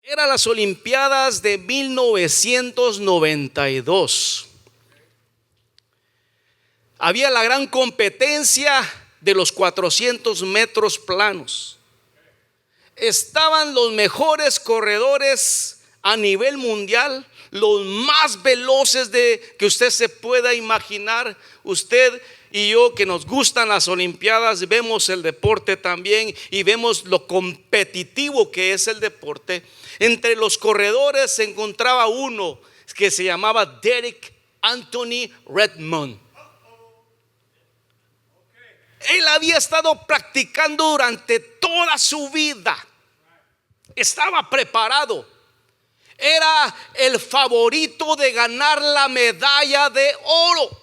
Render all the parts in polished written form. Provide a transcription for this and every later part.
Eran las Olimpiadas de 1992. Había la gran competencia de los 400 metros planos. Estaban los mejores corredores a nivel mundial, los más veloces que usted se pueda imaginar. Usted y yo, que nos gustan las Olimpiadas, vemos el deporte también y vemos lo competitivo que es el deporte. Entre los corredores se encontraba uno que se llamaba Derek Anthony Redmond. Él había estado practicando durante toda su vida. Estaba preparado. Era el favorito de ganar la medalla de oro.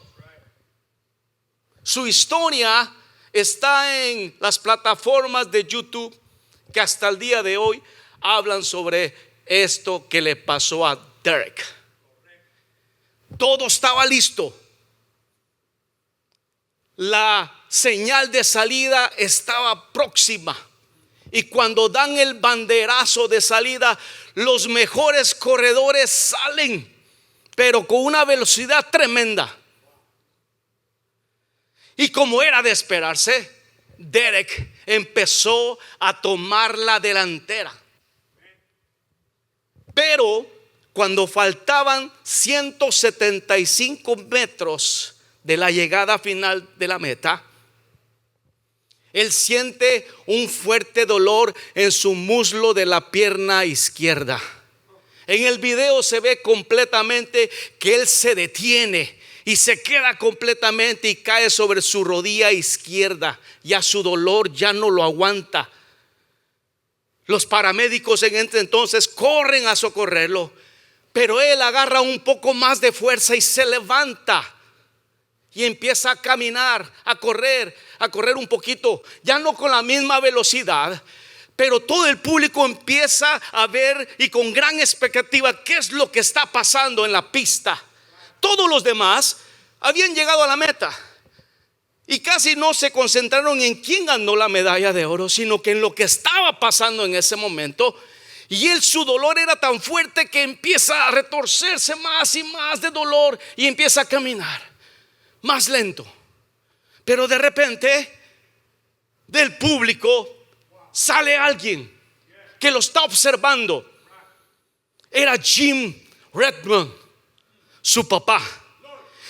Su historia está en las plataformas de YouTube, que hasta el día de hoy hablan sobre esto que le pasó a Derek. Todo estaba listo. La señal de salida estaba próxima. Y cuando dan el banderazo de salida, los mejores corredores salen, pero con una velocidad tremenda. Y como era de esperarse, Derek empezó a tomar la delantera. Pero cuando faltaban 175 metros de la llegada final de la meta, él siente un fuerte dolor en su muslo de la pierna izquierda. En el video se ve completamente que él se detiene y se queda completamente y cae sobre su rodilla izquierda. Ya su dolor ya no lo aguanta. Los paramédicos en este entonces corren a socorrerlo, pero él agarra un poco más de fuerza y se levanta y empieza a caminar, a correr un poquito, ya no con la misma velocidad, pero todo el público empieza a ver y con gran expectativa qué es lo que está pasando en la pista. Todos los demás habían llegado a la meta y casi no se concentraron en quién ganó la medalla de oro, sino que en lo que estaba pasando en ese momento. Y su dolor era tan fuerte que empieza a retorcerse más y más de dolor y empieza a caminar más lento. Pero de repente del público sale alguien que lo está observando. Era Jim Redmond, su papá.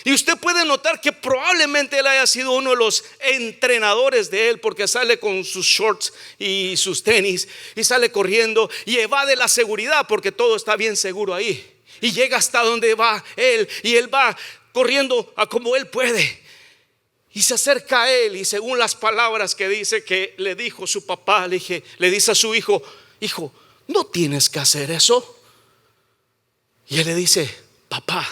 Y usted puede notar que probablemente él haya sido uno de los entrenadores de él, porque sale con sus shorts y sus tenis y sale corriendo y evade la seguridad, porque todo está bien seguro ahí. Y llega hasta donde va él, y él va corriendo a como él puede. Y se acerca a él, y según las palabras que dice que le dijo su papá, le dice a su hijo: hijo, no tienes que hacer eso. Y él le dice: papá,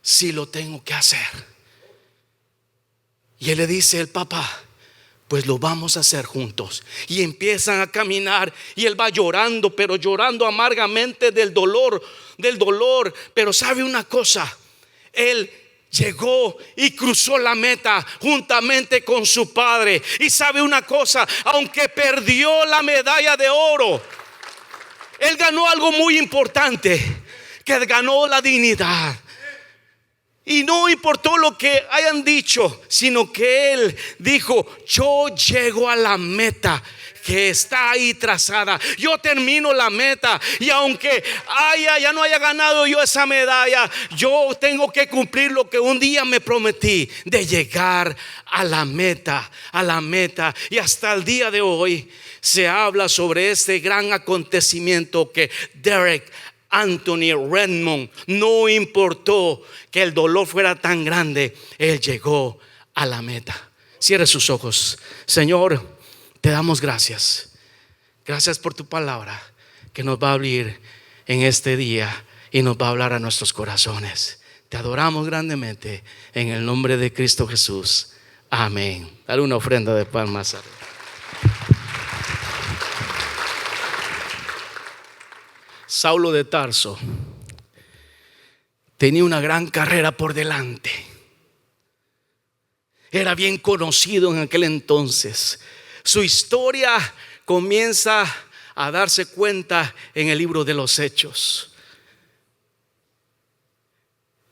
sí lo tengo que hacer. Y él le dice el papá: pues lo vamos a hacer juntos. Y empiezan a caminar y él va llorando, pero llorando amargamente del dolor. Pero sabe una cosa, él llegó y cruzó la meta juntamente con su padre. Y sabe una cosa, aunque perdió la medalla de oro, él ganó algo muy importante, que ganó la dignidad. Y no importó lo que hayan dicho, sino que él dijo: yo llego a la meta que está ahí trazada, yo termino la meta, y aunque ya no haya ganado yo esa medalla, yo tengo que cumplir lo que un día me prometí, de llegar a la meta. Y hasta el día de hoy se habla sobre este gran acontecimiento, que Derek Anthony Redmond, no importó que el dolor fuera tan grande, él llegó a la meta. Cierre sus ojos. Señor, te damos gracias. Gracias por tu palabra que nos va a abrir en este día y nos va a hablar a nuestros corazones. Te adoramos grandemente en el nombre de Cristo Jesús. Amén. Dale una ofrenda de palmas. Saulo de Tarso tenía una gran carrera por delante. Era bien conocido en aquel entonces. Su historia comienza a darse cuenta en el libro de los Hechos.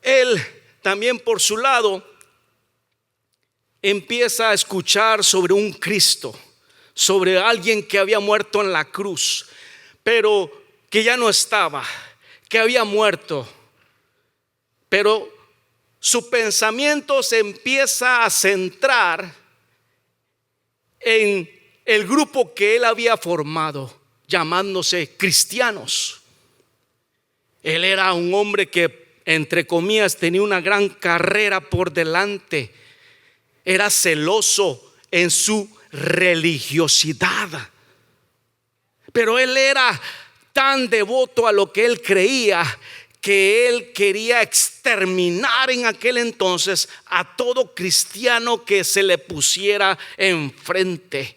Él también por su lado empieza a escuchar sobre un Cristo, sobre alguien que había muerto en la cruz, pero que ya no estaba, que había muerto. Pero su pensamiento se empieza a centrar en el grupo que él había formado, llamándose cristianos. Él era un hombre que, entre comillas, tenía una gran carrera por delante. Era celoso en su religiosidad, pero él era tan devoto a lo que él creía que él quería exterminar en aquel entonces a todo cristiano que se le pusiera enfrente.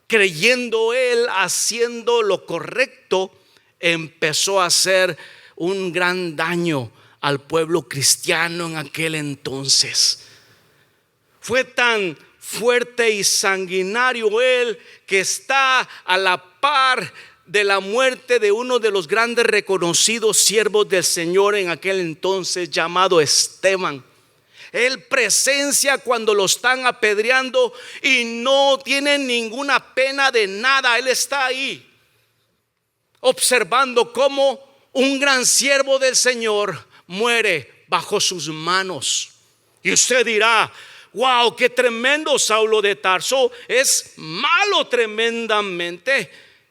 Creyendo él haciendo lo correcto, empezó a hacer un gran daño al pueblo cristiano en aquel entonces. Fue tan fuerte y sanguinario él que está a la par de la muerte de uno de los grandes reconocidos siervos del Señor en aquel entonces, llamado Esteban. Él presencia cuando lo están apedreando y no tiene ninguna pena de nada. Él está ahí observando cómo un gran siervo del Señor muere bajo sus manos. Y usted dirá: wow, qué tremendo Saulo de Tarso. Es malo tremendamente.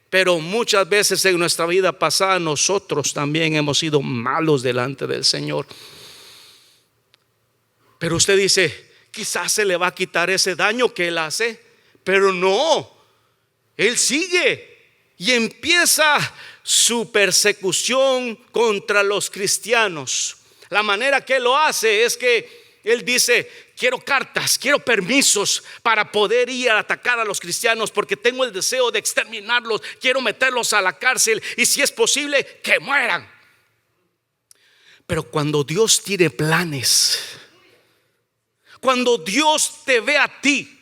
Pero muchas veces en nuestra vida pasada nosotros también hemos sido malos delante del Señor. Pero usted dice: quizás se le va a quitar ese daño que él hace. Pero no, él sigue y empieza su persecución contra los cristianos. La manera que él lo hace es que él dice: quiero cartas, quiero permisos para poder ir a atacar a los cristianos, porque tengo el deseo de exterminarlos. Quiero meterlos a la cárcel y, si es posible, que mueran. Pero cuando Dios tiene planes, cuando Dios te ve a ti,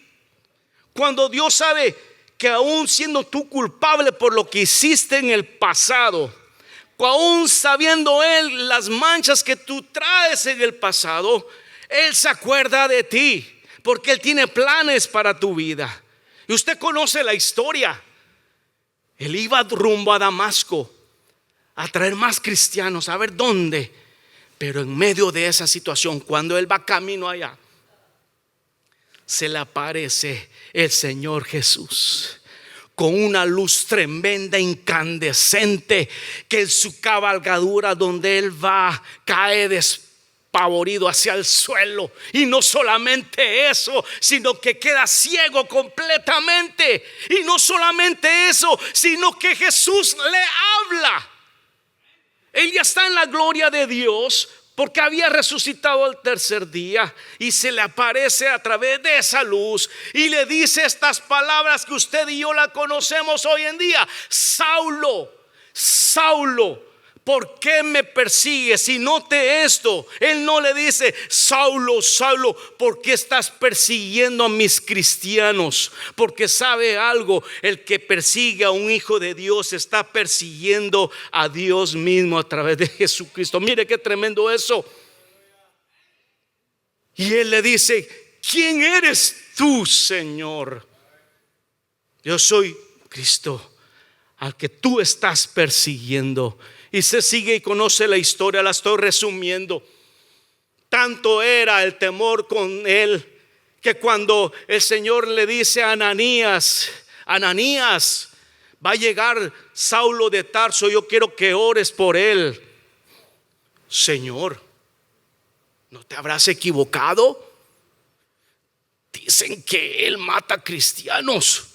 cuando Dios sabe que aún siendo tú culpable por lo que hiciste en el pasado, aún sabiendo Él las manchas que tú traes en el pasado, Él se acuerda de ti, porque Él tiene planes para tu vida. Y usted conoce la historia. Él iba rumbo a Damasco a traer más cristianos, a ver dónde. Pero en medio de esa situación, cuando Él va camino allá, se le aparece el Señor Jesús con una luz tremenda, incandescente, que en su cabalgadura donde Él va cae despavorido hacia el suelo. Y no solamente eso, sino que queda ciego completamente. Y no solamente eso, sino que Jesús le habla. Él ya está en la gloria de Dios, porque había resucitado al tercer día, y se le aparece a través de esa luz y le dice estas palabras que usted y yo la conocemos hoy en día: Saulo, Saulo, ¿por qué me persigues? Y note esto, Él no le dice: Saulo, Saulo, ¿por qué estás persiguiendo a mis cristianos? Porque sabe algo: el que persigue a un hijo de Dios está persiguiendo a Dios mismo a través de Jesucristo. Mire qué tremendo eso. Y Él le dice: ¿quién eres tú, Señor? Yo soy Cristo, al que tú estás persiguiendo. Y se sigue y conoce la historia, la estoy resumiendo. Tanto era el temor con él, que cuando el Señor le dice a Ananías: Ananías, va a llegar Saulo de Tarso, yo quiero que ores por él. Señor, ¿no te habrás equivocado? Dicen que él mata cristianos.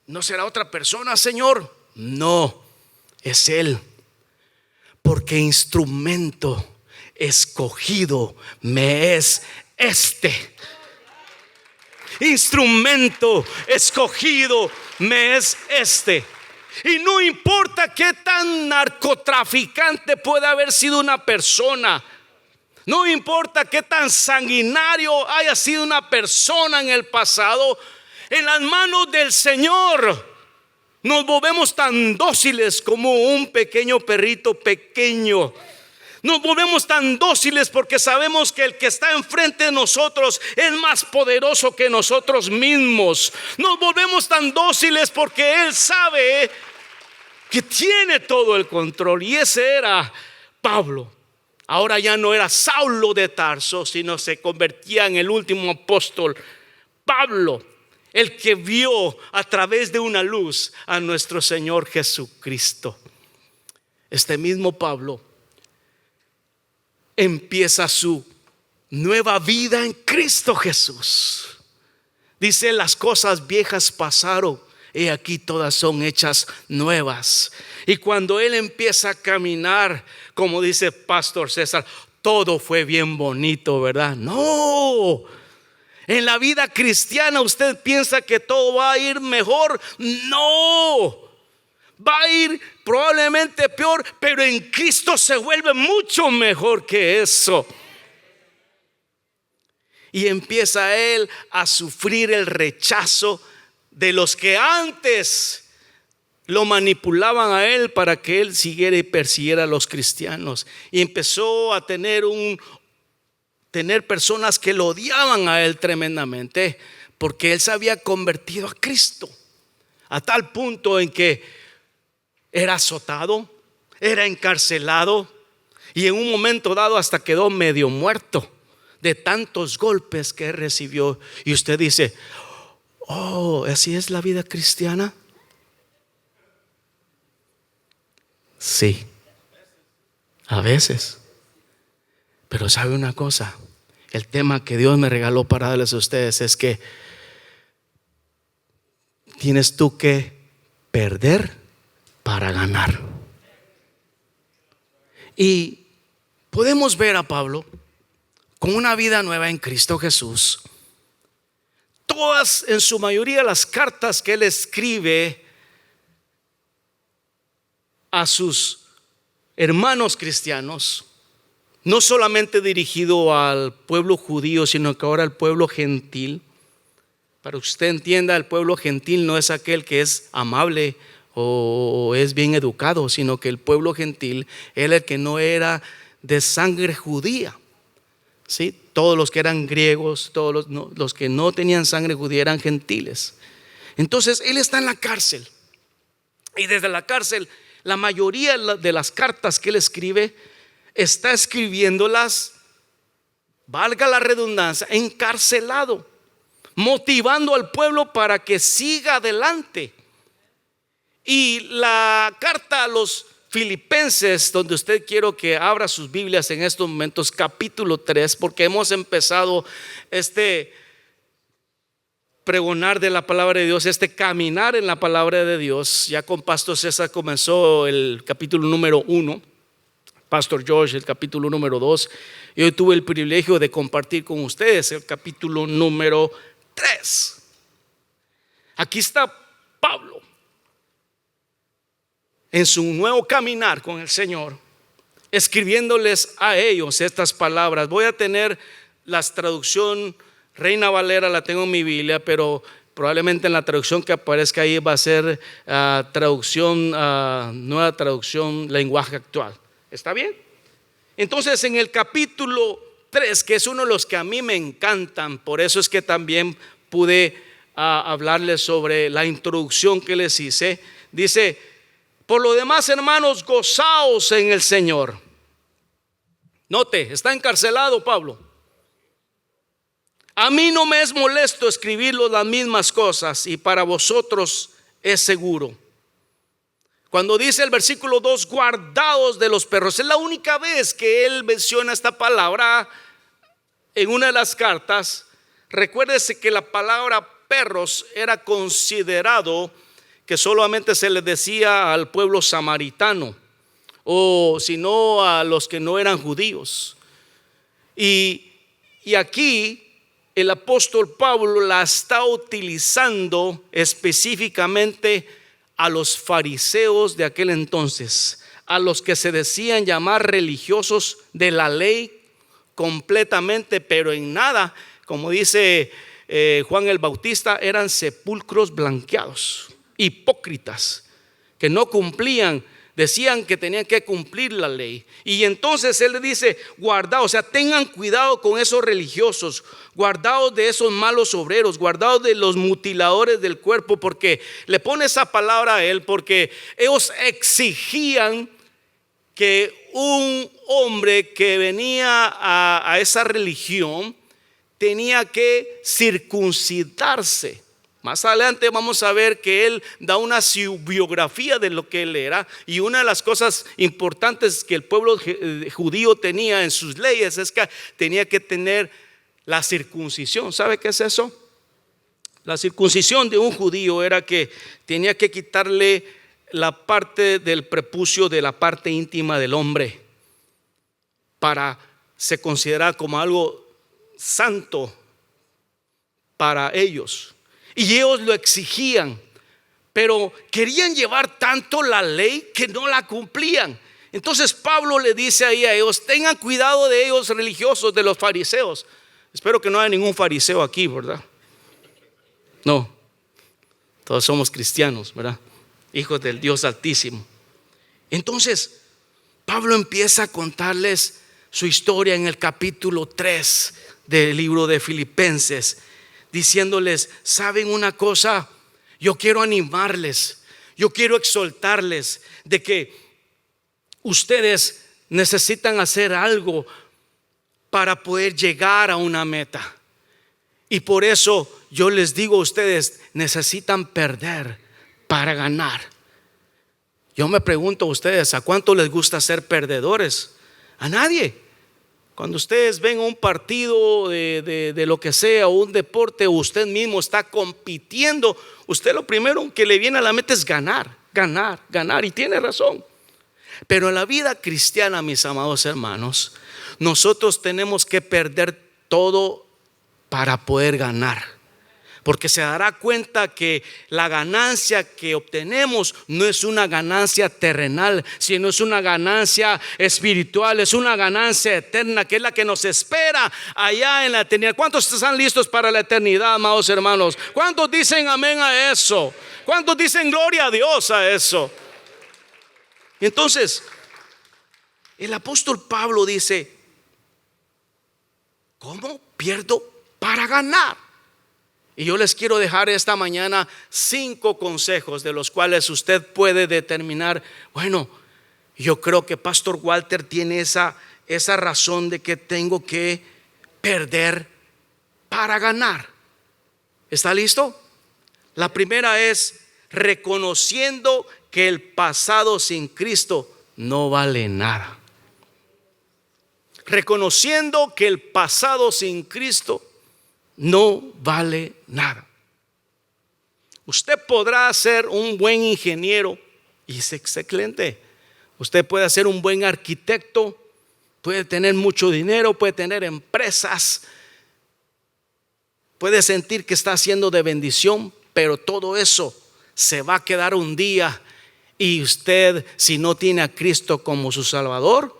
¿No será otra persona, Señor? No, es Él, porque instrumento escogido me es este. Instrumento escogido me es este. Y no importa qué tan narcotraficante pueda haber sido una persona, no importa qué tan sanguinario haya sido una persona en el pasado, en las manos del Señor Nos volvemos tan dóciles como un pequeño perrito pequeño. Nos volvemos tan dóciles porque sabemos que el que está enfrente de nosotros es más poderoso que nosotros mismos. Nos volvemos tan dóciles porque Él sabe que tiene todo el control. Y ese era Pablo. Ahora ya no era Saulo de Tarso, sino se convertía en el último apóstol, Pablo, el que vio a través de una luz a nuestro Señor Jesucristo. Este mismo Pablo empieza su nueva vida en Cristo Jesús. Dice: las cosas viejas pasaron, y aquí todas son hechas nuevas. Y cuando él empieza a caminar, como dice Pastor César, todo fue bien bonito, ¿verdad? No. En la vida cristiana usted piensa que todo va a ir mejor. No. Va a ir probablemente peor, pero en Cristo se vuelve mucho mejor que eso. Y empieza él a sufrir el rechazo de los que antes lo manipulaban a él para que él siguiera y persiguiera a los cristianos. Y empezó a tener personas que lo odiaban a él tremendamente, porque él se había convertido a Cristo, a tal punto en que era azotado, era encarcelado, y en un momento dado hasta quedó medio muerto de tantos golpes que recibió. Y usted dice: oh, ¿así es la vida cristiana? Sí, a veces. Pero sabe una cosa, el tema que Dios me regaló para darles a ustedes es que tienes tú que perder para ganar. Y podemos ver a Pablo con una vida nueva en Cristo Jesús. Todas, en su mayoría, las cartas que él escribe a sus hermanos cristianos, no solamente dirigido al pueblo judío, sino que ahora al pueblo gentil. Para que usted entienda, el pueblo gentil no es aquel que es amable o es bien educado, sino que el pueblo gentil era el que no era de sangre judía. ¿Sí? Todos los que eran griegos, todos los que no tenían sangre judía eran gentiles. Entonces él está en la cárcel, y desde la cárcel la mayoría de las cartas que él escribe está escribiéndolas, valga la redundancia, encarcelado, motivando al pueblo para que siga adelante. Y la carta a los Filipenses, donde usted quiero que abra sus Biblias en estos momentos, capítulo 3, porque hemos empezado este pregonar de la palabra de Dios, este caminar en la palabra de Dios. Ya con Pastor César comenzó el capítulo número 1, Pastor George el capítulo número 2, y hoy tuve el privilegio de compartir con ustedes el capítulo número 3. Aquí está Pablo en su nuevo caminar con el Señor, escribiéndoles a ellos estas palabras. Voy a tener la traducción Reina Valera, la tengo en mi Biblia, pero probablemente en la traducción que aparezca ahí va a ser nueva traducción, lenguaje actual. ¿Está bien? Entonces en el capítulo 3, que es uno de los que a mí me encantan, por eso es que también pude hablarles sobre la introducción que les hice, dice: por lo demás, hermanos, gozaos en el Señor. Note, está encarcelado Pablo. A mí no me es molesto escribirlo las mismas cosas, y para vosotros es seguro. Cuando dice el versículo 2, guardaos de los perros, es la única vez que él menciona esta palabra en una de las cartas. Recuérdese que la palabra perros era considerado que solamente se le decía al pueblo samaritano, o si no a los que no eran judíos. Y aquí el apóstol Pablo la está utilizando específicamente a los fariseos de aquel entonces, a los que se decían llamar religiosos de la ley completamente, pero en nada, como dice Juan el Bautista, eran sepulcros blanqueados. hipócritas que no cumplían, decían que tenían que cumplir la ley. Y entonces él le dice: guardaos, o sea, tengan cuidado con esos religiosos, guardaos de esos malos obreros, guardaos de los mutiladores del cuerpo, porque le pone esa palabra a él, porque ellos exigían que un hombre que venía a esa religión tenía que circuncidarse. Más adelante vamos a ver que él da una biografía de lo que él era, y una de las cosas importantes que el pueblo judío tenía en sus leyes es que tenía que tener la circuncisión. ¿Sabe qué es eso? La circuncisión de un judío era que tenía que quitarle la parte del prepucio de la parte íntima del hombre para se considerar como algo santo para ellos. Y ellos lo exigían, pero querían llevar tanto la ley que no la cumplían. Entonces Pablo le dice ahí a ellos: tengan cuidado de ellos religiosos, de los fariseos. Espero que no haya ningún fariseo aquí, ¿verdad? No, todos somos cristianos, ¿verdad? Hijos del Dios Altísimo. Entonces Pablo empieza a contarles su historia en el capítulo 3 del libro de Filipenses, diciéndoles: ¿saben una cosa? Yo quiero animarles, yo quiero exhortarles de que ustedes necesitan hacer algo para poder llegar a una meta. Y por eso yo les digo a ustedes: necesitan perder para ganar. Yo me pregunto a ustedes: ¿a cuánto les gusta ser perdedores? A nadie. Cuando ustedes ven un partido de lo que sea, o un deporte, o usted mismo está compitiendo, usted lo primero que le viene a la mente es ganar, ganar, ganar. Y tiene razón. Pero en la vida cristiana, mis amados hermanos, nosotros tenemos que perder todo para poder ganar. Porque se dará cuenta que la ganancia que obtenemos no es una ganancia terrenal, sino es una ganancia espiritual, es una ganancia eterna, que es la que nos espera allá en la eternidad. ¿Cuántos están listos para la eternidad, amados hermanos? ¿Cuántos dicen amén a eso? ¿Cuántos dicen gloria a Dios a eso? Entonces, el apóstol Pablo dice: ¿cómo pierdo para ganar? Y yo les quiero dejar esta mañana 5 consejos de los cuales usted puede determinar: bueno, yo creo que Pastor Walter tiene esa razón de que tengo que perder para ganar. ¿Está listo? La primera es reconociendo que el pasado sin Cristo no vale nada. Reconociendo que el pasado sin Cristo no vale nada. Usted podrá ser un buen ingeniero y es excelente. Usted puede ser un buen arquitecto, puede tener mucho dinero, puede tener empresas, puede sentir que está haciendo de bendición, pero todo eso se va a quedar un día. Y usted, si no tiene a Cristo como su Salvador,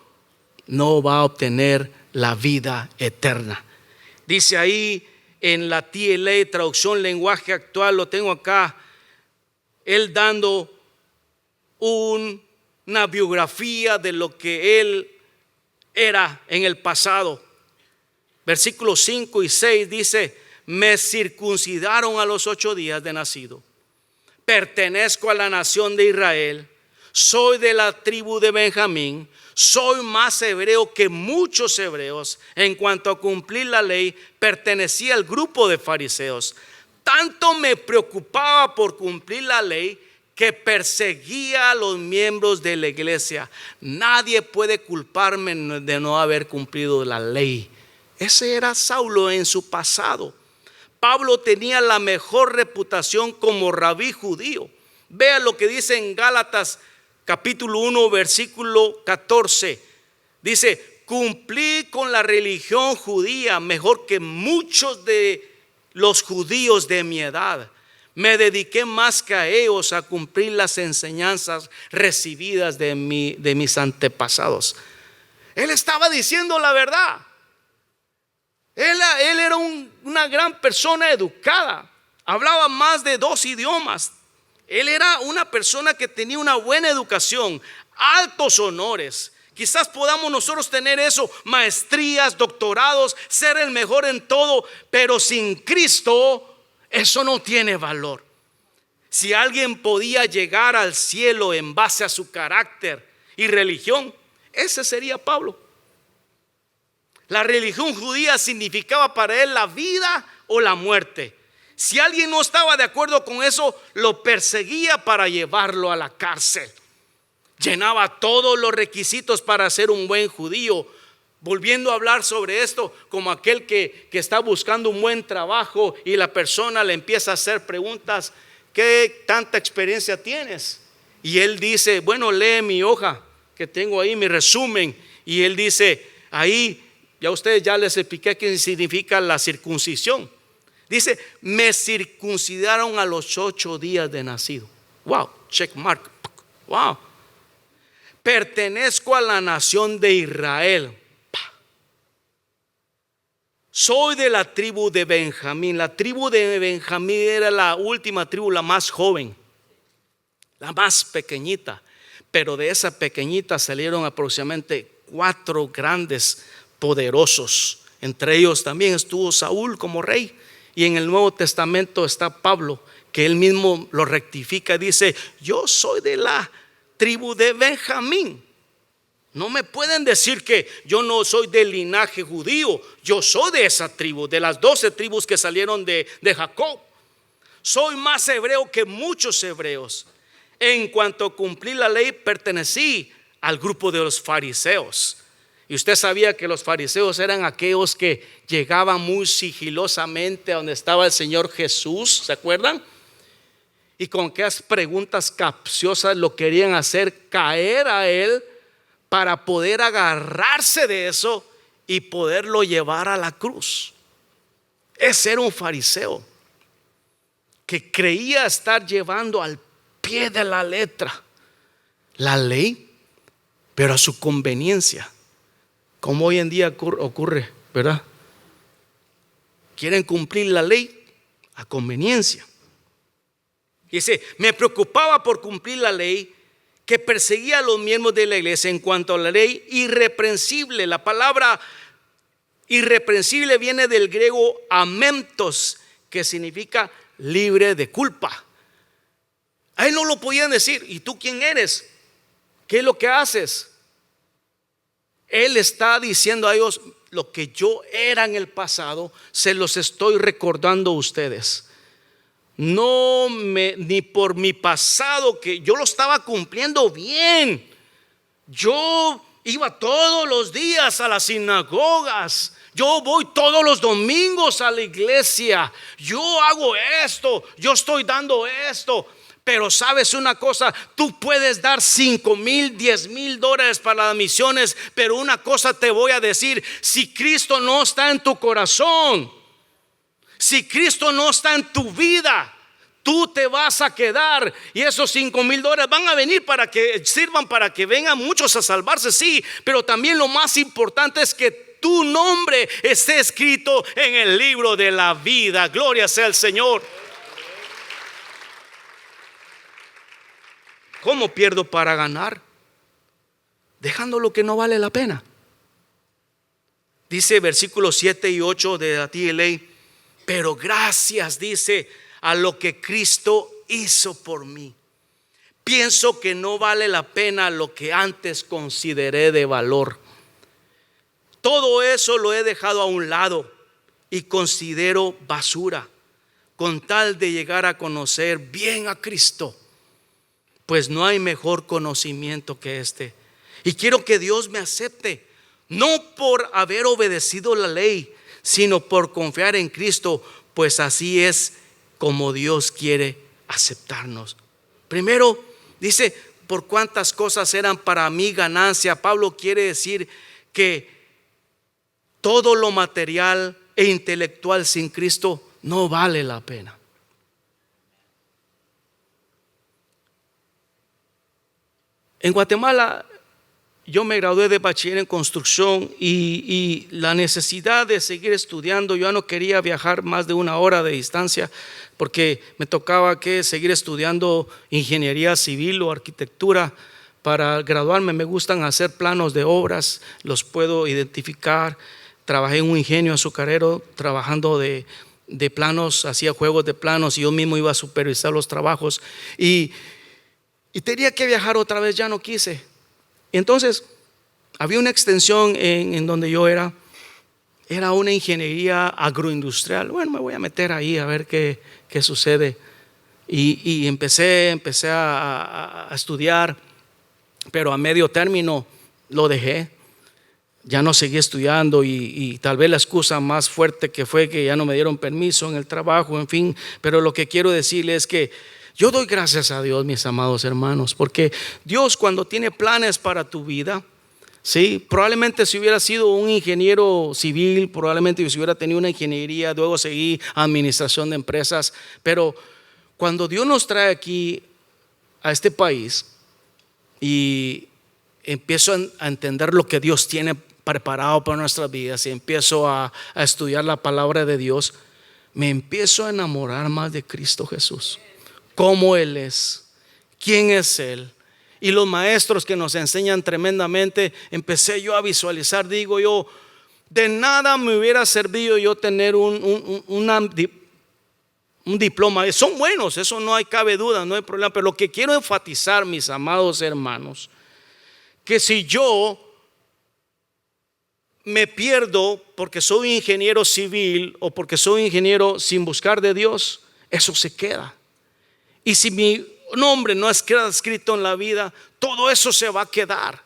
no va a obtener la vida eterna. Dice ahí en la TLA, traducción lenguaje actual, lo tengo acá, él dando una biografía de lo que él era en el pasado. Versículos 5 y 6 dice: me circuncidaron a los 8 días de nacido, pertenezco a la nación de Israel, soy de la tribu de Benjamín, soy más hebreo que muchos hebreos. En cuanto a cumplir la ley, pertenecía al grupo de fariseos. Tanto me preocupaba por cumplir la ley que perseguía a los miembros de la iglesia. Nadie puede culparme de no haber cumplido la ley. Ese era Saulo en su pasado. Pablo tenía la mejor reputación como rabí judío. Vea lo que dice en Gálatas capítulo 1 versículo 14. Dice: cumplí con la religión judía mejor que muchos de los judíos de mi edad. Me dediqué más que a ellos a cumplir las enseñanzas recibidas de mis antepasados. Él estaba diciendo la verdad. Él era una gran persona educada. Hablaba más de 2 idiomas. Él era una persona que tenía una buena educación, altos honores. Quizás podamos nosotros tener eso, maestrías, doctorados, ser el mejor en todo, pero sin Cristo eso no tiene valor. Si alguien podía llegar al cielo en base a su carácter y religión, ese sería Pablo. La religión judía significaba para él la vida o la muerte. Si alguien no estaba de acuerdo con eso, lo perseguía para llevarlo a la cárcel. Llenaba todos los requisitos para ser un buen judío. Volviendo a hablar sobre esto, como aquel que está buscando un buen trabajo y la persona le empieza a hacer preguntas: ¿qué tanta experiencia tienes? Y él dice: bueno, lee mi hoja que tengo ahí, mi resumen. Y él dice ahí, ya ustedes ya les expliqué qué significa la circuncisión. Dice: me circuncidaron a los 8 días de nacido. Wow, check mark. Wow. Pertenezco a la nación de Israel. Soy de la tribu de Benjamín. La tribu de Benjamín era la última tribu, la más joven, la más pequeñita. Pero de esa pequeñita salieron aproximadamente 4 grandes poderosos. Entre ellos también estuvo Saúl como rey. Y en el Nuevo Testamento está Pablo, que él mismo lo rectifica. Dice: yo soy de la tribu de Benjamín. No me pueden decir que yo no soy del linaje judío. Yo soy de esa tribu, de las 12 tribus que salieron de Jacob. Soy más hebreo que muchos hebreos. En cuanto a cumplir la ley, pertenecí al grupo de los fariseos. Y usted sabía que los fariseos eran aquellos que llegaban muy sigilosamente a donde estaba el Señor Jesús, ¿se acuerdan? Y con aquellas preguntas capciosas lo querían hacer caer a él, para poder agarrarse de eso y poderlo llevar a la cruz. Ese era un fariseo que creía estar llevando al pie de la letra la ley, pero a su conveniencia, como hoy en día ocurre, ¿verdad? Quieren cumplir la ley a conveniencia. Dice: me preocupaba por cumplir la ley, que perseguía a los miembros de la iglesia en cuanto a la ley irreprensible. La palabra irreprensible viene del griego amentos, que significa libre de culpa. A él no lo podían decir: ¿y tú quién eres? ¿Qué es lo que haces? Él está diciendo a ellos: lo que yo era en el pasado, se los estoy recordando a ustedes. Ni por mi pasado, que yo lo estaba cumpliendo bien. Yo iba todos los días a las sinagogas. Yo voy todos los domingos a la iglesia. Yo hago esto. Yo estoy dando esto. Pero sabes una cosa, tú puedes dar $5,000, $10,000 para las misiones, pero una cosa te voy a decir: si Cristo no está en tu corazón, si Cristo no está en tu vida, tú te vas a quedar. Y esos $5,000 van a venir para que sirvan, para que vengan muchos a salvarse, sí, pero también lo más importante es que tu nombre esté escrito en el libro de la vida. Gloria sea al Señor. ¿Cómo pierdo para ganar? Dejando lo que no vale la pena. Dice versículos 7 y 8 de la TLA: pero gracias, dice, a lo que Cristo hizo por mí, pienso que no vale la pena lo que antes consideré de valor. Todo eso lo he dejado a un lado y considero basura, con tal de llegar a conocer bien a Cristo, pues no hay mejor conocimiento que este. Y quiero que Dios me acepte, no por haber obedecido la ley, sino por confiar en Cristo, pues así es como Dios quiere aceptarnos. Primero dice: por cuántas cosas eran para mí ganancia. Pablo quiere decir que todo lo material e intelectual sin Cristo no vale la pena. En Guatemala yo me gradué de bachiller en construcción y la necesidad de seguir estudiando, yo no quería viajar más de 1 hora de distancia porque me tocaba que seguir estudiando ingeniería civil o arquitectura para graduarme. Me gustan hacer planos de obras, los puedo identificar. Trabajé en un ingenio azucarero trabajando de planos, hacía juegos de planos y yo mismo iba a supervisar los trabajos y tenía que viajar otra vez, ya no quise. Entonces había una extensión en donde yo era una ingeniería agroindustrial. Bueno, me voy a meter ahí a ver qué sucede. Y empecé a estudiar, pero a medio término lo dejé. Ya no seguí estudiando y tal vez la excusa más fuerte que fue que ya no me dieron permiso en el trabajo, en fin. Pero lo que quiero decirles es que yo doy gracias a Dios, mis amados hermanos, porque Dios, cuando tiene planes para tu vida, sí, probablemente si hubiera sido un ingeniero civil, probablemente si hubiera tenido una ingeniería, luego seguí administración de empresas, pero cuando Dios nos trae aquí a este país y empiezo a entender lo que Dios tiene preparado para nuestras vidas y empiezo a estudiar la palabra de Dios, me empiezo a enamorar más de Cristo Jesús, cómo Él es, quién es Él. Y los maestros que nos enseñan tremendamente, empecé yo a visualizar, digo yo, de nada me hubiera servido yo tener un diploma. Son buenos, eso no hay cabe duda, no hay problema. Pero lo que quiero enfatizar, mis amados hermanos, que si yo me pierdo porque soy ingeniero civil o porque soy ingeniero sin buscar de Dios, eso se queda. Y si mi nombre no es escrito en la vida, todo eso se va a quedar.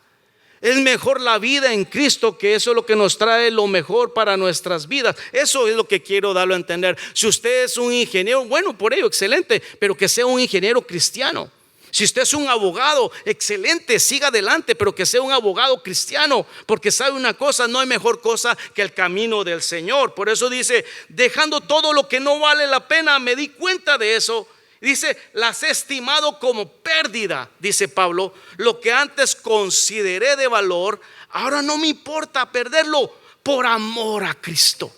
Es mejor la vida en Cristo, que eso es lo que nos trae lo mejor para nuestras vidas. Eso es lo que quiero darlo a entender. Si usted es un ingeniero, bueno, por ello, excelente, pero que sea un ingeniero cristiano. Si usted es un abogado, excelente, siga adelante, pero que sea un abogado cristiano, porque sabe una cosa, no hay mejor cosa que el camino del Señor. Por eso dice, dejando todo lo que no vale la pena, me di cuenta de eso. Dice, las he estimado como pérdida, dice Pablo, lo que antes consideré de valor, ahora no me importa perderlo por amor a Cristo.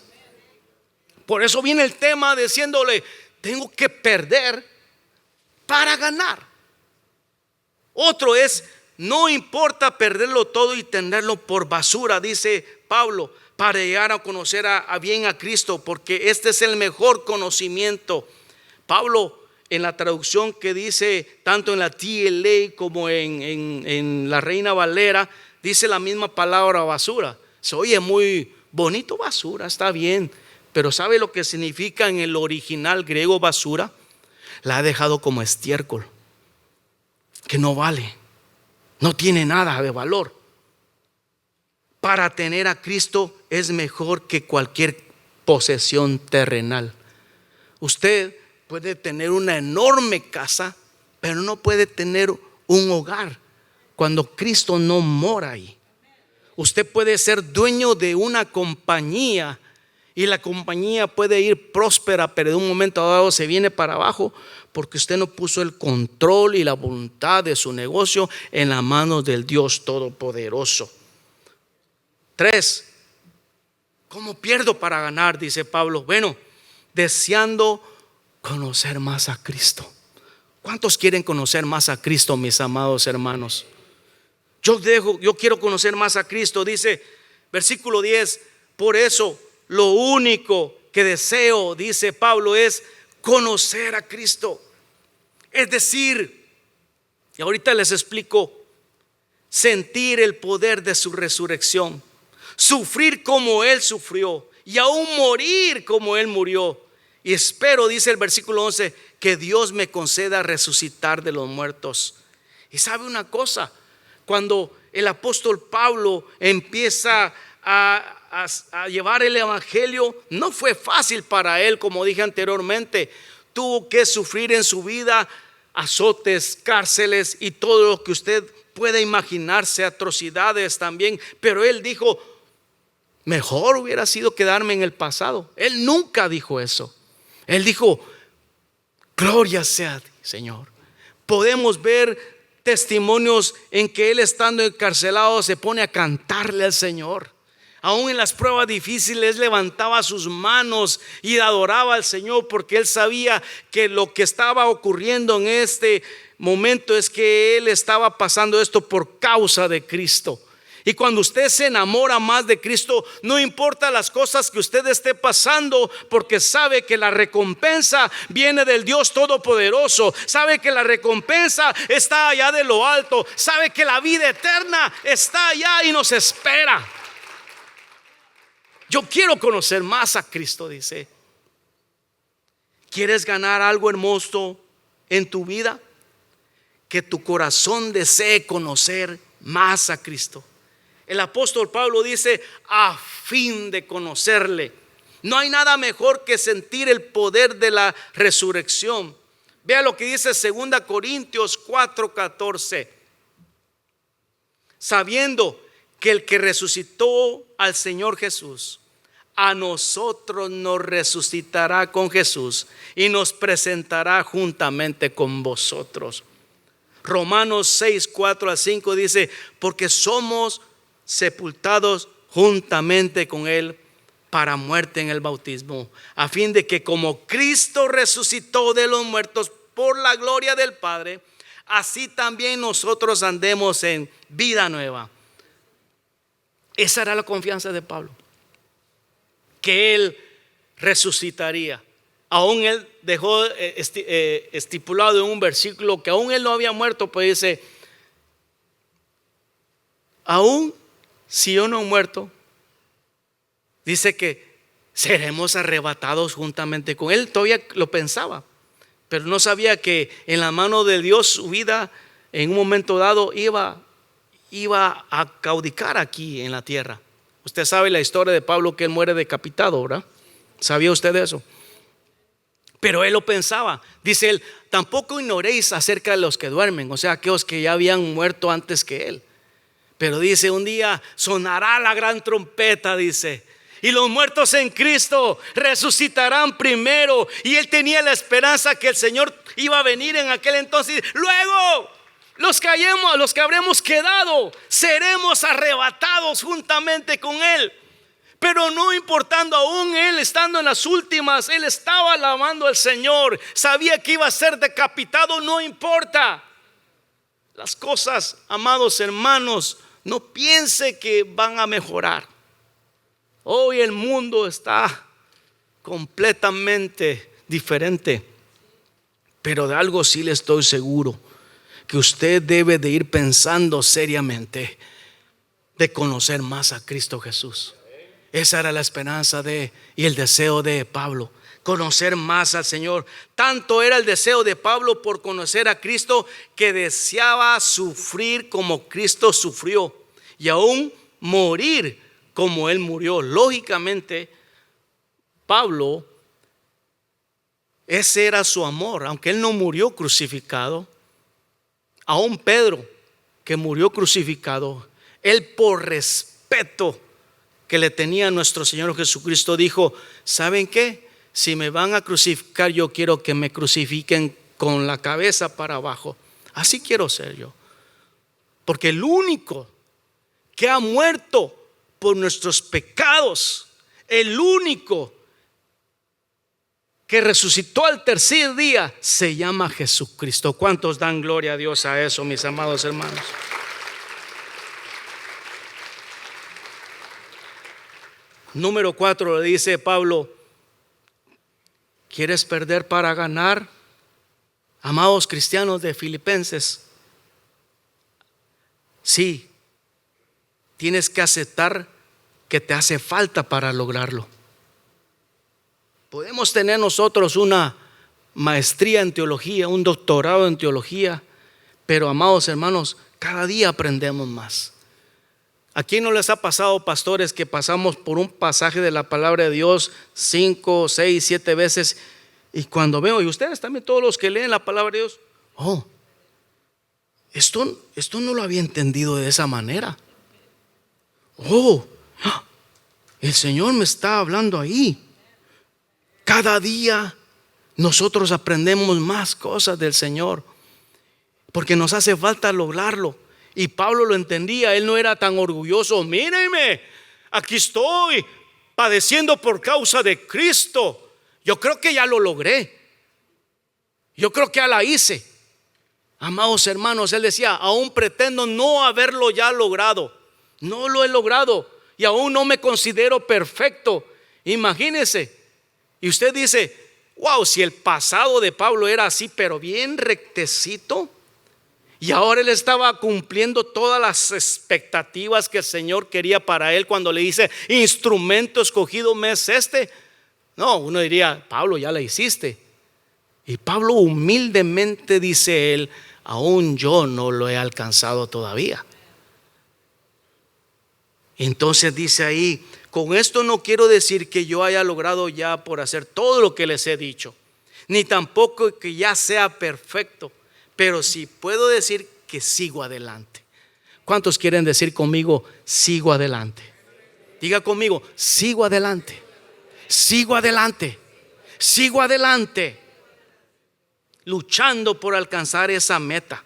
Por eso viene el tema diciéndole, tengo que perder para ganar. Otro es, no importa perderlo todo y tenerlo por basura, dice Pablo, para llegar a conocer bien a Cristo, porque este es el mejor conocimiento. Pablo, en la traducción que dice tanto en la TLA como en la Reina Valera, dice la misma palabra basura. Se oye muy bonito basura, está bien, pero ¿sabe lo que significa en el original griego basura? La ha dejado como estiércol, que no vale, no tiene nada de valor. Para tener a Cristo es mejor que cualquier posesión terrenal. Usted puede tener una enorme casa, pero no puede tener un hogar cuando Cristo no mora ahí. Usted puede ser dueño de una compañía y la compañía puede ir próspera, pero de un momento dado se viene para abajo porque usted no puso el control y la voluntad de su negocio en las manos del Dios Todopoderoso. 3. ¿Cómo pierdo para ganar? Dice Pablo. Bueno, deseando conocer más a Cristo. ¿Cuántos quieren conocer más a Cristo, mis amados hermanos? Yo quiero conocer más a Cristo. Dice versículo 10, por eso lo único que deseo, dice Pablo, es conocer a Cristo. Es decir, y ahorita les explico, sentir el poder de su resurrección, sufrir como Él sufrió y aún morir como Él murió. Y espero, dice el versículo 11, que Dios me conceda resucitar de los muertos. Y sabe una cosa, cuando el apóstol Pablo empieza a llevar el evangelio, no fue fácil para él, como dije anteriormente. Tuvo que sufrir en su vida azotes, cárceles y todo lo que usted pueda imaginarse, atrocidades también. Pero él dijo, mejor hubiera sido quedarme en el pasado. Él nunca dijo eso. Él dijo, gloria sea a ti, Señor. Podemos ver testimonios en que él, estando encarcelado, se pone a cantarle al Señor. Aún en las pruebas difíciles levantaba sus manos y adoraba al Señor, porque él sabía que lo que estaba ocurriendo en este momento es que él estaba pasando esto por causa de Cristo. Y cuando usted se enamora más de Cristo, no importa las cosas que usted esté pasando, porque sabe que la recompensa viene del Dios Todopoderoso. Sabe que la recompensa está allá de lo alto. Sabe que la vida eterna está allá y nos espera. Yo quiero conocer más a Cristo, dice. ¿Quieres ganar algo hermoso en tu vida? Que tu corazón desee conocer más a Cristo. El apóstol Pablo dice: a fin de conocerle. No hay nada mejor que sentir el poder de la resurrección. Vea lo que dice 2 Corintios 4:14. Sabiendo que el que resucitó al Señor Jesús, a nosotros nos resucitará con Jesús y nos presentará juntamente con vosotros. Romanos 6:4-5 dice: porque somos sepultados juntamente con él para muerte en el bautismo, a fin de que como Cristo resucitó de los muertos por la gloria del Padre, así también nosotros andemos en vida nueva. Esa era la confianza de Pablo, que él resucitaría. Aún él dejó estipulado en un versículo que aún él no había muerto, pues dice: aún si yo no he muerto, dice que seremos arrebatados juntamente con él. Todavía lo pensaba, pero no sabía que en la mano de Dios su vida en un momento dado iba a caudicar aquí en la tierra. Usted sabe la historia de Pablo, que él muere decapitado, ¿verdad? ¿Sabía usted de eso? Pero él lo pensaba. Dice él: tampoco ignoréis acerca de los que duermen, o sea, aquellos que ya habían muerto antes que él. Pero dice: un día sonará la gran trompeta, dice, y los muertos en Cristo resucitarán primero. Y él tenía la esperanza que el Señor iba a venir en aquel entonces. Luego los que habremos quedado seremos arrebatados juntamente con él. Pero no importando, aún él estando en las últimas, él estaba alabando al Señor. Sabía que iba a ser decapitado. No importa las cosas, amados hermanos, no piense que van a mejorar. Hoy el mundo está completamente diferente, pero de algo sí le estoy seguro: que usted debe de ir pensando seriamente de conocer más a Cristo Jesús. Esa era la esperanza y el deseo de Pablo, conocer más al Señor. Tanto era el deseo de Pablo por conocer a Cristo, que deseaba sufrir como Cristo sufrió, y aún morir como él murió. Lógicamente, Pablo, ese era su amor. Aunque él no murió crucificado, aún Pedro, que murió crucificado, él, por respeto que le tenía a nuestro Señor Jesucristo, dijo: ¿saben qué? Si me van a crucificar, yo quiero que me crucifiquen con la cabeza para abajo. Así quiero ser yo. Porque el único que ha muerto por nuestros pecados, el único que resucitó al tercer día, se llama Jesucristo. ¿Cuántos dan gloria a Dios a eso, mis amados hermanos? Número 4, le dice Pablo: ¿quieres perder para ganar? Amados cristianos de Filipenses, sí, tienes que aceptar que te hace falta para lograrlo. Podemos tener nosotros una maestría en teología, un doctorado en teología, pero, amados hermanos, cada día aprendemos más. ¿A quién no les ha pasado, pastores, que pasamos por un pasaje de la palabra de Dios 5, 6, 7 veces, y cuando veo, y ustedes también, todos los que leen la palabra de Dios, esto no lo había entendido de esa manera? El Señor me está hablando ahí. Cada día nosotros aprendemos más cosas del Señor. porque nos hace falta lograrlo. Y Pablo lo entendía, él no era tan orgulloso. Mírenme, aquí estoy padeciendo por causa de Cristo. Yo creo que ya lo logré. Yo creo que ya la hice. Amados hermanos, él decía, aún pretendo no haberlo ya logrado. No lo he logrado y aún no me considero perfecto. Imagínese. Y usted dice, wow, si el pasado de Pablo era así, pero bien rectecito, y ahora él estaba cumpliendo todas las expectativas que el Señor quería para él cuando le dice, instrumento escogido me es este. No, uno diría, Pablo, ya la hiciste. Y Pablo humildemente dice él, aún yo no lo he alcanzado todavía. Entonces dice ahí, con esto no quiero decir que yo haya logrado ya por hacer todo lo que les he dicho, ni tampoco que ya sea perfecto, pero sí puedo decir que sigo adelante. ¿Cuántos quieren decir conmigo, sigo adelante? Diga conmigo, sigo adelante, sigo adelante, sigo adelante, luchando por alcanzar esa meta.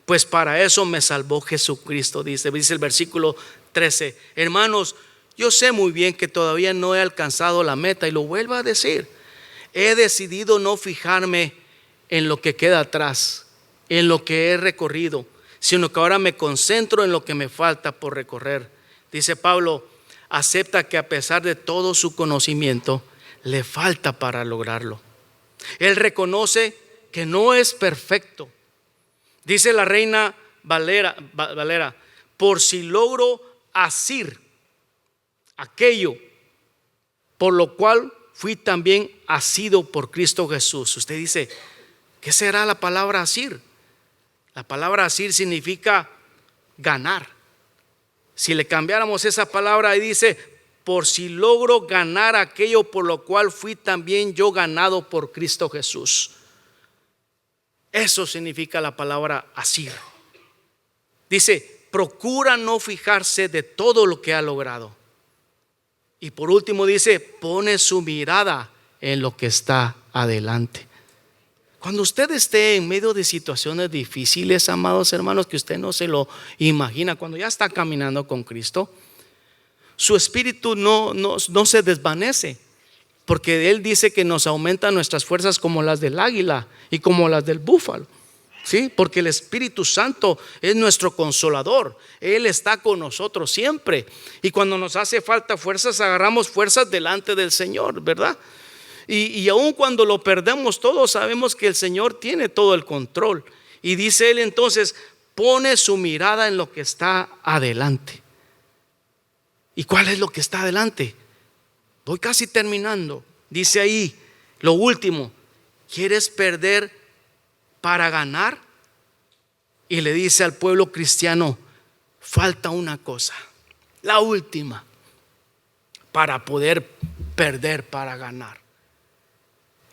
Pues para eso me salvó Jesucristo, dice el versículo 13. Hermanos, yo sé muy bien que todavía no he alcanzado la meta, y lo vuelvo a decir. He decidido no fijarme en lo que queda atrás, en lo que he recorrido, sino que ahora me concentro en lo que me falta por recorrer. Dice Pablo, acepta que a pesar de todo su conocimiento, le falta para lograrlo. Él reconoce que no es perfecto. Dice la Reina Valera, por si logro asir aquello por lo cual fui también asido por Cristo Jesús. Usted dice, ¿qué será la palabra asir? La palabra asir significa ganar. Si le cambiáramos esa palabra y dice, por si logro ganar aquello por lo cual fui también yo ganado por Cristo Jesús. Eso significa la palabra asir. Dice, procura no fijarse de todo lo que ha logrado. Y por último dice, pone su mirada en lo que está adelante. Cuando usted esté en medio de situaciones difíciles, amados hermanos, que usted no se lo imagina, cuando ya está caminando con Cristo, su espíritu no se desvanece, porque Él dice que nos aumenta nuestras fuerzas como las del águila y como las del búfalo. ¿Sí? Porque el Espíritu Santo es nuestro consolador. Él está con nosotros siempre. Y cuando nos hace falta fuerzas, agarramos fuerzas delante del Señor, ¿verdad? Y aun cuando lo perdemos todo, sabemos que el Señor tiene todo el control. Y dice Él entonces, pone su mirada en lo que está adelante. ¿Y cuál es lo que está adelante? Voy casi terminando. Dice ahí, lo último, ¿quieres perder para ganar? Y le dice al pueblo cristiano, falta una cosa, la última, para poder perder para ganar.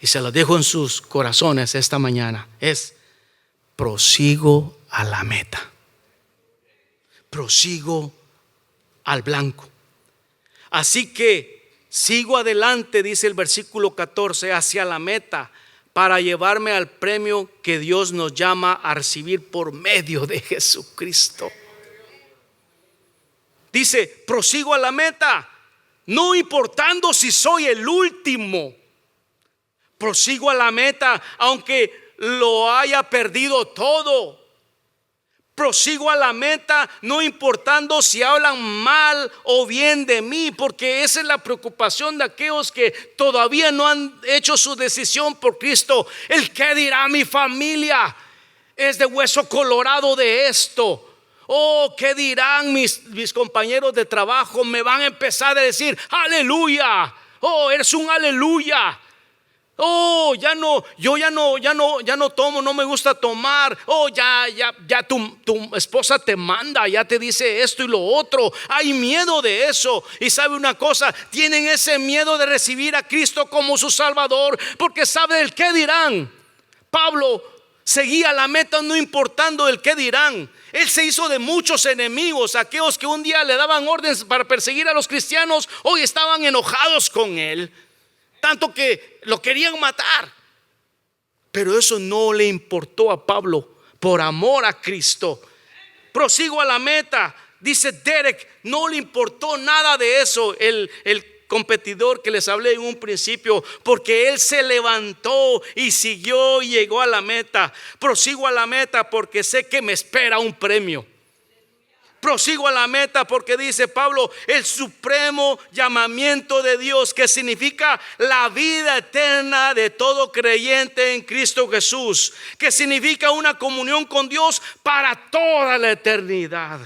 Y se lo dejo en sus corazones esta mañana, es prosigo a la meta, prosigo al blanco. Así que sigo adelante, dice el versículo 14, hacia la meta, para llevarme al premio que Dios nos llama a recibir por medio de Jesucristo. Dice, prosigo a la meta, no importando si soy el último. Prosigo a la meta, aunque lo haya perdido todo. Prosigo a la meta, no importando si hablan mal o bien de mí, porque esa es la preocupación de aquellos que todavía no han hecho su decisión por Cristo. El qué dirá mi familia, es de hueso colorado de esto. Oh, qué dirán mis compañeros de trabajo, me van a empezar a decir aleluya. Oh, eres un aleluya. Oh, yo ya no tomo, no me gusta tomar. Oh, ya tu esposa te manda, ya te dice esto y lo otro. Hay miedo de eso. Y sabe una cosa, tienen ese miedo de recibir a Cristo como su Salvador, porque sabe el qué dirán. Pablo seguía la meta no importando el qué dirán. Él se hizo de muchos enemigos. Aquellos que un día le daban órdenes para perseguir a los cristianos, hoy estaban enojados con él, tanto que lo querían matar. Pero eso no le importó a Pablo, por amor a Cristo. Prosigo a la meta. Dice Derek, no le importó nada de eso el competidor que les hablé en un principio, porque él se levantó y siguió y llegó a la meta. Prosigo a la meta porque sé que me espera un premio. Prosigo a la meta porque dice Pablo, el supremo llamamiento de Dios, que significa la vida eterna de todo creyente en Cristo Jesús, que significa una comunión con Dios para toda la eternidad.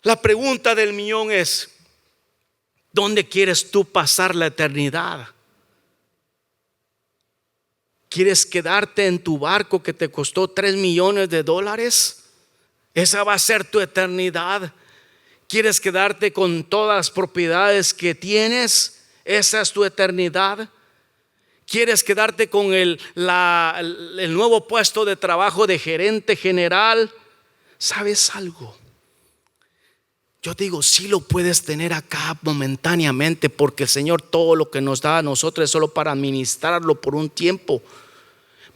La pregunta del millón es, ¿dónde quieres tú pasar la eternidad? ¿Quieres quedarte en tu barco que te costó $3 millones? Esa va a ser tu eternidad. ¿Quieres quedarte con todas las propiedades que tienes? Esa es tu eternidad. ¿Quieres quedarte con el nuevo puesto de trabajo de gerente general? ¿Sabes algo? Yo digo, sí lo puedes tener acá momentáneamente, porque el Señor todo lo que nos da a nosotros es solo para administrarlo por un tiempo.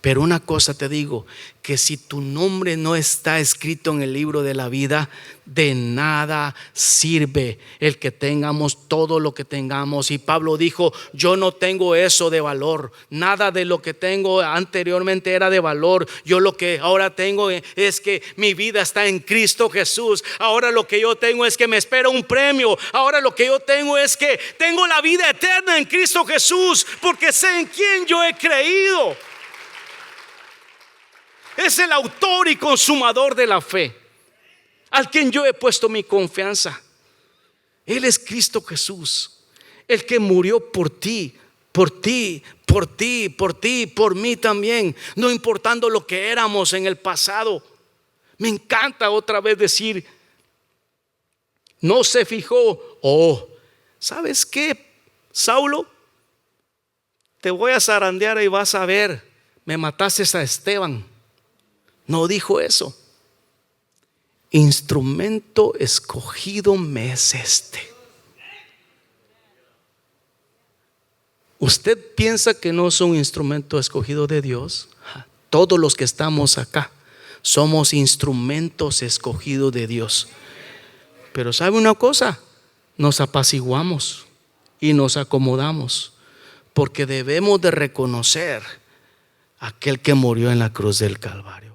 Pero una cosa te digo, que si tu nombre no está escrito en el libro de la vida, de nada sirve el que tengamos todo lo que tengamos. Y Pablo dijo, yo no tengo eso de valor. Nada de lo que tengo anteriormente era de valor. Yo lo que ahora tengo es que mi vida está en Cristo Jesús. Ahora lo que yo tengo es que me espera un premio. Ahora lo que yo tengo es que tengo la vida eterna en Cristo Jesús, porque sé en quién yo he creído. Es el autor y consumador de la fe, al quien yo he puesto mi confianza. Él es Cristo Jesús, el que murió por ti, por ti, por ti, por ti, por mí también, no importando lo que éramos en el pasado. Me encanta otra vez decir, no se fijó, ¿sabes qué, Saulo? Te voy a zarandear y vas a ver, me mataste a Esteban. No dijo eso. Instrumento escogido me es este. ¿Usted piensa que no es un instrumento escogido de Dios? Todos los que estamos acá somos instrumentos escogidos de Dios. Pero ¿sabe una cosa? Nos apaciguamos y nos acomodamos, porque debemos de reconocer a aquel que murió en la cruz del Calvario.